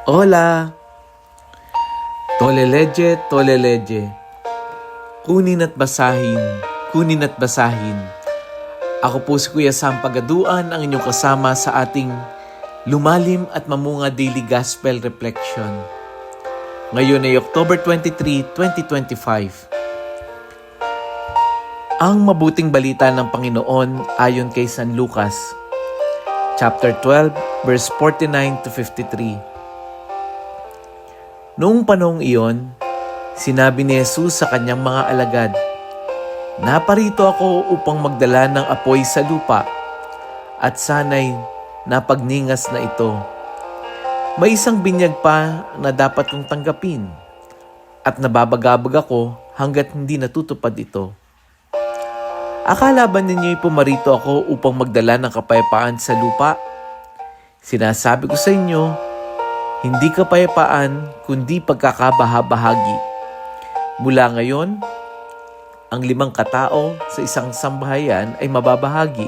Hola! Toleleje, toleleje. Kunin at basahin, kunin at basahin. Ako po si Kuya Sam Pagaduan, ang inyong kasama sa ating lumalim at mamunga Daily Gospel Reflection. Ngayon ay October 23, 2025. Ang mabuting balita ng Panginoon ayon kay San Lucas, chapter 12, verse 49 to 53. Noong panahong iyon, sinabi ni Jesus sa kanyang mga alagad, "Naparito ako upang magdala ng apoy sa lupa, at sana'y napagningas na ito. May isang binyag pa na dapat kong tanggapin, at nababagabag ako hanggat hindi natutupad ito. Akala ba ninyo'y pumarito ako upang magdala ng kapayapaan sa lupa? Sinasabi ko sa inyo, hindi kapayapaan kundi pagkakabahabahagi. Mula ngayon, ang 5 katao sa isang sambahayan ay mababahagi.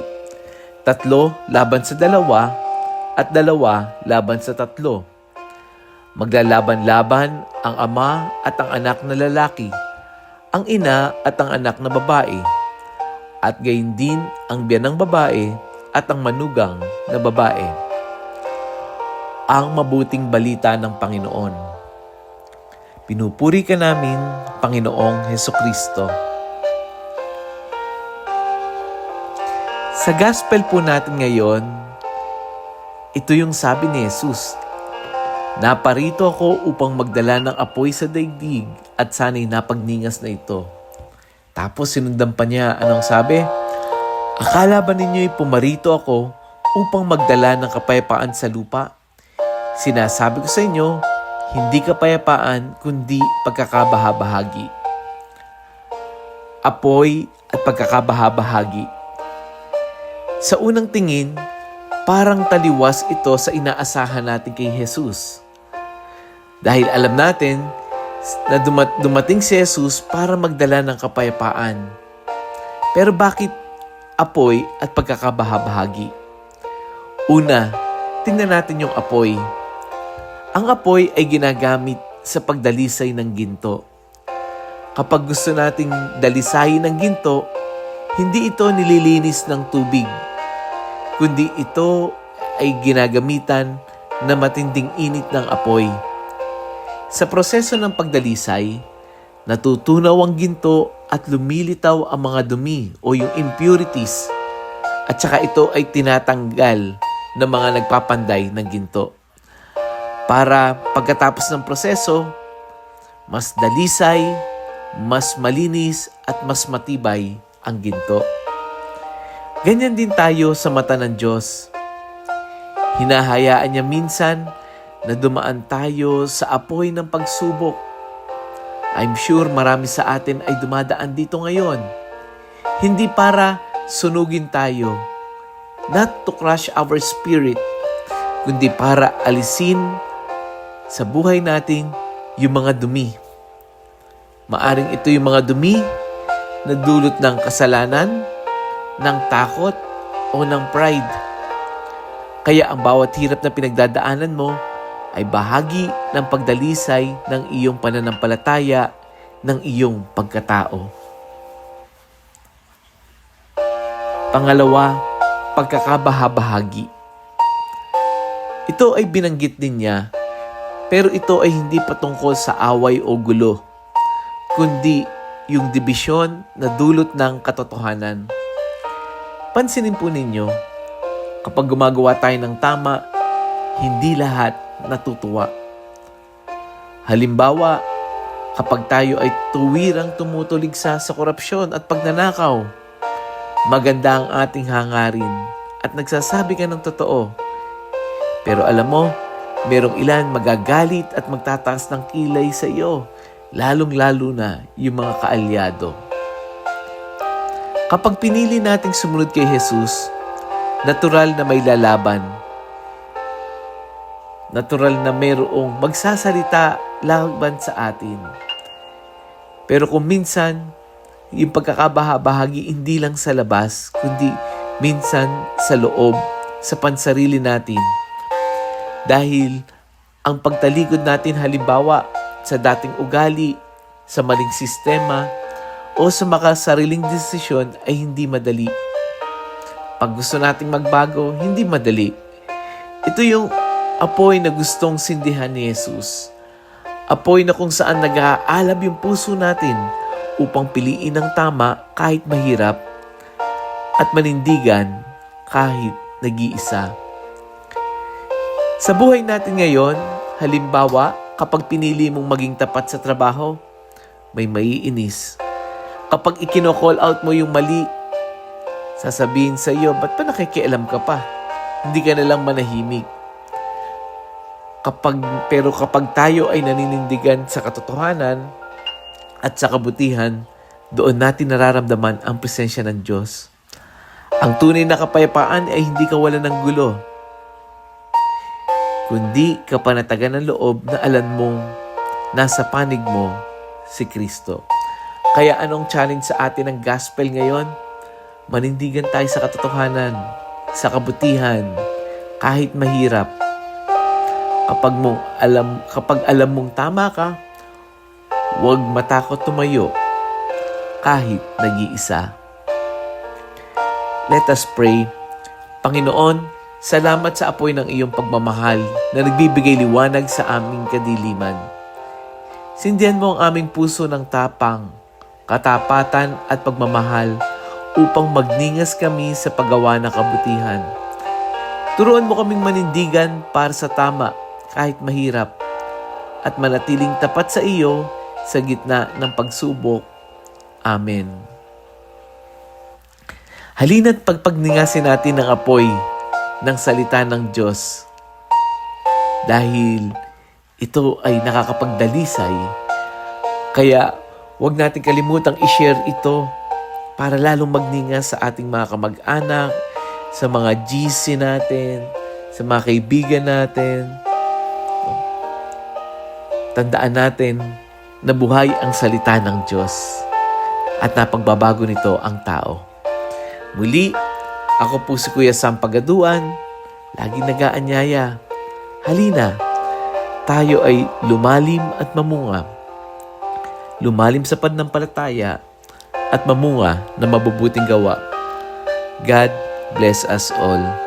3 laban sa 2 at 2 laban sa 3. Maglalaban-laban ang ama at ang anak na lalaki, ang ina at ang anak na babae, at gayon din ang biyanang babae at ang manugang na babae." Ang mabuting balita ng Panginoon. Pinupuri ka namin, Panginoong Hesukristo. Sa gospel po natin ngayon, ito yung sabi ni Jesus, "Naparito ako upang magdala ng apoy sa daigdig at sana'y napagningas na ito." Tapos sinundan pa niya, anong sabi? "Akala ba ninyo'y pumarito ako upang magdala ng kapayapaan sa lupa? Sinasabi ko sa inyo, hindi kapayapaan kundi pagkakabahabahagi." Apoy at pagkakabahabahagi. Sa unang tingin, parang taliwas ito sa inaasahan natin kay Jesus. Dahil alam natin na dumating si Jesus para magdala ng kapayapaan. Pero bakit apoy at pagkakabahabahagi? Una, tingnan natin yung apoy. Ang apoy ay ginagamit sa pagdalisay ng ginto. Kapag gusto nating dalisayin ng ginto, hindi ito nililinis ng tubig, kundi ito ay ginagamitan na matinding init ng apoy. Sa proseso ng pagdalisay, natutunaw ang ginto at lumilitaw ang mga dumi o yung impurities, at saka ito ay tinatanggal ng mga nagpapanday ng ginto. Para pagkatapos ng proseso, mas dalisay, mas malinis at mas matibay ang ginto. Ganyan din tayo sa mata ng Diyos. Hinahayaan niya minsan na dumaan tayo sa apoy ng pagsubok. I'm sure marami sa atin ay dumadaan dito ngayon. Hindi para sunugin tayo, not to crush our spirit, kundi para alisin sa buhay natin yung mga dumi. Maaring ito yung mga dumi na dulot ng kasalanan, ng takot, o ng pride. Kaya ang bawat hirap na pinagdadaanan mo ay bahagi ng pagdalisay ng iyong pananampalataya, ng iyong pagkatao. Pangalawa, pagkakabahabahagi. Ito ay binanggit din niya, pero ito ay hindi patungkol sa away o gulo, kundi yung dibisyon na dulot ng katotohanan. Pansinin po ninyo, kapag gumagawa tayo ng tama, hindi lahat natutuwa. Halimbawa, kapag tayo ay tuwirang tumutuligsa sa korupsyon at pagnanakaw, maganda ang ating hangarin at nagsasabi ka ng totoo. Pero alam mo, merong ilan magagalit at magtataas ng kilay sa iyo, lalong-lalo na yung mga kaalyado. Kapag pinili nating sumunod kay Jesus, natural na may lalaban. Natural na mayroong magsasalita laban sa atin. Pero kung minsan, yung pagkakabahabahagi hindi lang sa labas, kundi minsan sa loob, sa pansarili natin. Dahil Ang pagtalikod natin halimbawa sa dating ugali, sa maling sistema, o sa makasariling desisyon ay hindi madali. Pag gusto nating magbago, hindi madali. Ito yung apoy na gustong sindihan ni Jesus. Apoy na kung saan nag-aalab yung puso natin upang piliin ang tama kahit mahirap at manindigan kahit nag-iisa. Sa buhay natin ngayon, halimbawa, kapag pinili mong maging tapat sa trabaho, may maiinis. Kapag ikino-call out mo yung mali, sasabihin sa iyo, ba't pa nakikialam ka pa? Hindi ka nalang manahimik. Pero kapag tayo ay naninindigan sa katotohanan at sa kabutihan, doon natin nararamdaman ang presensya ng Diyos. Ang tunay na kapayapaan ay hindi kawalan ng gulo, kundi kapanatagan ng loob na alam mong nasa panig mo si Kristo. Kaya anong challenge sa atin ng gospel ngayon? Manindigan tayo sa katotohanan, sa kabutihan, kahit mahirap. Kapag alam mong tama ka, huwag matakot tumayo kahit nag-iisa. Let us pray. Panginoon, salamat sa apoy ng iyong pagmamahal na nagbibigay liwanag sa aming kadiliman. Sindihan mo ang aming puso ng tapang, katapatan at pagmamahal upang magningas kami sa paggawa ng kabutihan. Turuan mo kaming manindigan para sa tama kahit mahirap at manatiling tapat sa iyo sa gitna ng pagsubok. Amen. Halina't pagpagningasin natin ang apoy ng salita ng Diyos dahil ito ay nakakapagdalisay. Kaya huwag natin kalimutang i-share ito para lalong magningas sa ating mga kamag-anak, sa mga GC natin, sa mga kaibigan natin. Tandaan natin na buhay ang salita ng Diyos at napagbabago nito ang tao. Muli, ako po si Kuya Sam Pagaduan, laging nag-aanyaya. Halina, tayo ay lumalim at mamunga. Lumalim sa pananampalataya at mamunga na mabubuting gawa. God bless us all.